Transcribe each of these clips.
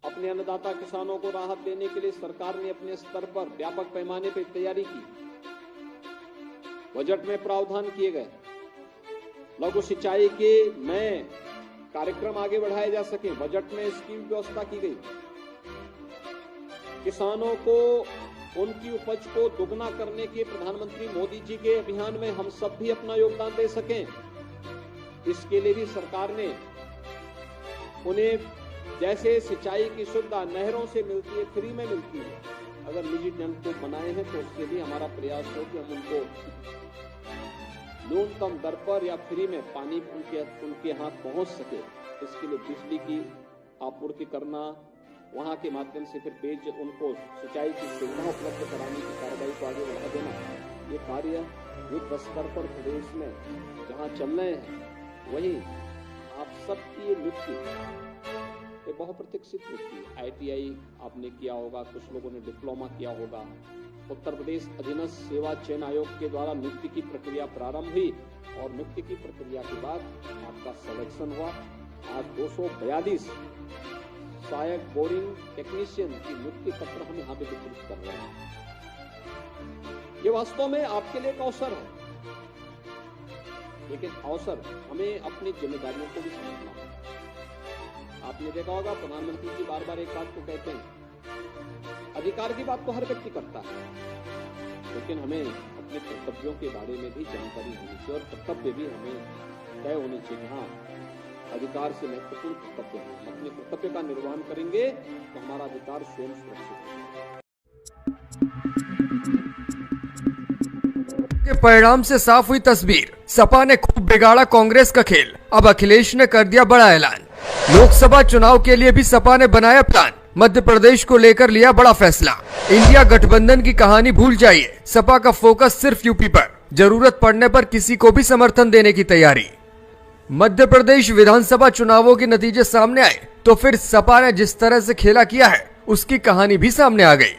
अपने अन्नदाता किसानों को राहत देने के लिए सरकार ने अपने स्तर पर व्यापक पैमाने पर तैयारी की। बजट में प्रावधान किए गए, लघु सिंचाई के नए कार्यक्रम आगे बढ़ाए जा सके। बजट में इसकी व्यवस्था की गई। किसानों को उनकी उपज को दोगुना करने के प्रधानमंत्री मोदी जी के अभियान में हम सब भी अपना योगदान दे सकें, इसके लिए भी सरकार ने उन्हें जैसे सिंचाई की सुविधा नहरों से मिलती है, फ्री में मिलती है, अगर निजी जन को बनाए हैं तो उसके लिए हमारा प्रयास हो कि हम उनको न्यूनतम दर पर या फ्री में पानी उनके हाथ पहुंच सके। इसके लिए बिजली की आपूर्ति करना, वहां के माध्यम से फिर उनको सिंचाई की सुविधा उपलब्ध कराने की कार्रवाई को आगे बढ़ा देना, ये कार्य युद्ध स्तर पर प्रदेश में जहां चल रहे हैं, वहीं आप सबकी ये नियुक्ति बहुप्रतीक्षित नियुक्ति। ITI आपने किया होगा, कुछ लोगों ने डिप्लोमा किया होगा। उत्तर प्रदेश अधीनस्थ सेवा चयन आयोग के द्वारा नियुक्ति की प्रक्रिया प्रारंभ हुई और नियुक्ति की प्रक्रिया के बाद आपका सिलेक्शन हुआ। आज 242 सहायक बोरिंग टेक्नीशियन की नियुक्ति पत्र हम यहाँ पे वितरित कर रहे हैं। ये वास्तव में आपके लिए एक अवसर है, लेकिन अवसर हमें अपनी जिम्मेदारियों को भी समझना है। आपने देखा होगा प्रधानमंत्री जी बार बार एक बात को कहते हैं, अधिकार की बात तो हर व्यक्ति करता है, लेकिन हमें अपने कर्तव्यों के बारे में भी जानकारी होनी चाहिए और कर्तव्य भी हमें तय होने चाहिए। हाँ, अधिकार से महत्वपूर्ण कर्तव्य है। अपने कर्तव्य का निर्वहन करेंगे तो हमारा अधिकार स्वयं सुरक्षित होगा। के परिणाम से साफ हुई तस्वीर। सपा ने खूब बिगाड़ा कांग्रेस का खेल। अब अखिलेश ने कर दिया बड़ा ऐलान। लोकसभा चुनाव के लिए भी सपा ने बनाया प्लान। मध्य प्रदेश को लेकर लिया बड़ा फैसला। इंडिया गठबंधन की कहानी भूल जाइए, सपा का फोकस सिर्फ यूपी पर। जरूरत पड़ने पर किसी को भी समर्थन देने की तैयारी। मध्य प्रदेश विधानसभा चुनावों के नतीजे सामने आए तो फिर सपा ने जिस तरह से खेला किया है उसकी कहानी भी सामने आ गई।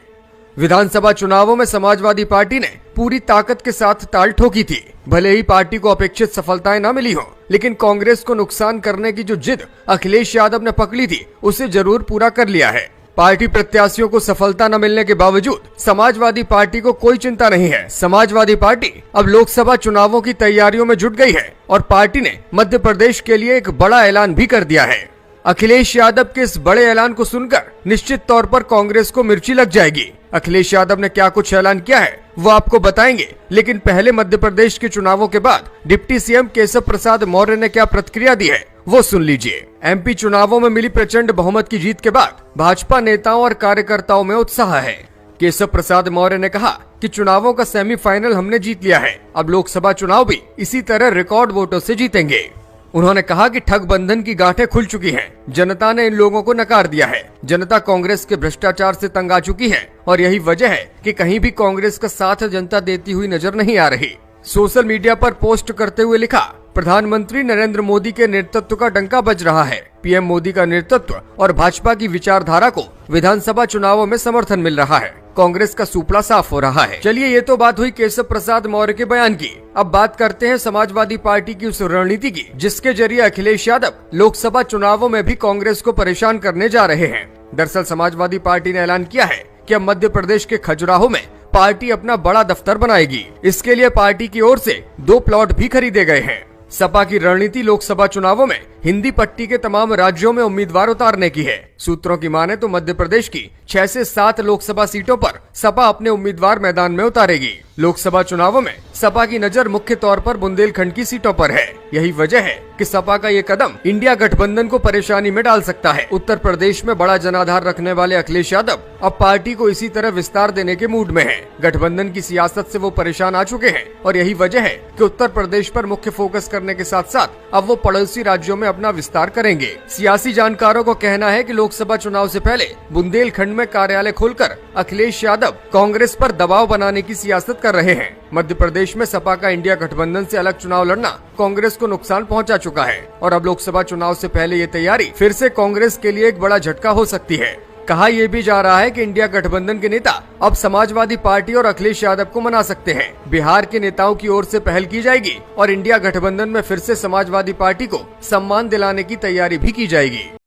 विधानसभा चुनावों में समाजवादी पार्टी ने पूरी ताकत के साथ ताल ठोकी थी। भले ही पार्टी को अपेक्षित सफलताएं न मिली हो, लेकिन कांग्रेस को नुकसान करने की जो जिद अखिलेश यादव ने पकड़ी थी उसे जरूर पूरा कर लिया है। पार्टी प्रत्याशियों को सफलता न मिलने के बावजूद समाजवादी पार्टी को कोई चिंता नहीं है। समाजवादी पार्टी अब लोकसभा चुनावों की तैयारियों में जुट गई है और पार्टी ने मध्य प्रदेश के लिए एक बड़ा ऐलान भी कर दिया है। अखिलेश यादव के इस बड़े ऐलान को सुनकर निश्चित तौर पर कांग्रेस को मिर्ची लग जाएगी। अखिलेश यादव ने क्या कुछ ऐलान किया है वो आपको बताएंगे, लेकिन पहले मध्य प्रदेश के चुनावों के बाद डिप्टी सीएम केशव प्रसाद मौर्य ने क्या प्रतिक्रिया दी है वो सुन लीजिए। एमपी चुनावों में मिली प्रचंड बहुमत की जीत के बाद भाजपा नेताओं और कार्यकर्ताओं में उत्साह है। केशव प्रसाद मौर्य ने कहा कि चुनावों का सेमीफाइनल हमने जीत लिया है, अब लोकसभा चुनाव भी इसी तरह रिकॉर्ड वोटों से जीतेंगे। उन्होंने कहा कि ठग बंधन की गांठें खुल चुकी हैं, जनता ने इन लोगों को नकार दिया है। जनता कांग्रेस के भ्रष्टाचार से तंग आ चुकी है और यही वजह है कि कहीं भी कांग्रेस का साथ जनता देती हुई नजर नहीं आ रही। सोशल मीडिया पर पोस्ट करते हुए लिखा, प्रधानमंत्री नरेंद्र मोदी के नेतृत्व का डंका बज रहा है। पीएम मोदी का नेतृत्व और भाजपा की विचारधारा को विधानसभा चुनावों में समर्थन मिल रहा है। कांग्रेस का सुपड़ा साफ हो रहा है। चलिए, ये तो बात हुई केशव प्रसाद मौर्य के बयान की। अब बात करते हैं समाजवादी पार्टी की उस रणनीति की जिसके जरिए अखिलेश यादव लोकसभा चुनावों में भी कांग्रेस को परेशान करने जा रहे हैं। दरअसल समाजवादी पार्टी ने ऐलान किया है कि अब मध्य प्रदेश के खजुराहो में पार्टी अपना बड़ा दफ्तर बनाएगी। इसके लिए पार्टी की ओर से 2 प्लॉट भी खरीदे गए हैं। सपा की रणनीति लोकसभा चुनावों में हिंदी पट्टी के तमाम राज्यों में उम्मीदवार उतारने की है। सूत्रों की माने तो मध्य प्रदेश की 6 से 7 लोकसभा सीटों पर सपा अपने उम्मीदवार मैदान में उतारेगी। लोकसभा चुनावों में सपा की नजर मुख्य तौर पर बुंदेलखंड की सीटों पर है। यही वजह है कि सपा का ये कदम इंडिया गठबंधन को परेशानी में डाल सकता है। उत्तर प्रदेश में बड़ा जनाधार रखने वाले अखिलेश यादव अब पार्टी को इसी तरह विस्तार देने के मूड में हैं। गठबंधन की सियासत से वो परेशान आ चुके हैं और यही वजह है कि उत्तर प्रदेश पर मुख्य फोकस करने के साथ साथ अब वो पड़ोसी राज्यों में अपना विस्तार करेंगे। सियासी जानकारों को कहना है कि लोकसभा चुनाव से पहले बुंदेलखंड में कार्यालय खोलकर अखिलेश यादव कांग्रेस पर दबाव बनाने की सियासत कर रहे हैं। मध्य प्रदेश में सपा का इंडिया गठबंधन से अलग चुनाव लड़ना कांग्रेस को नुकसान पहुंचा चुका है और अब लोकसभा चुनाव से पहले ये तैयारी फिर से कांग्रेस के लिए एक बड़ा झटका हो सकती है। कहा यह भी जा रहा है कि इंडिया गठबंधन के नेता अब समाजवादी पार्टी और अखिलेश यादव को मना सकते हैं। बिहार के नेताओं की ओर से पहल की जाएगी और इंडिया गठबंधन में फिर से समाजवादी पार्टी को सम्मान दिलाने की तैयारी भी की जाएगी।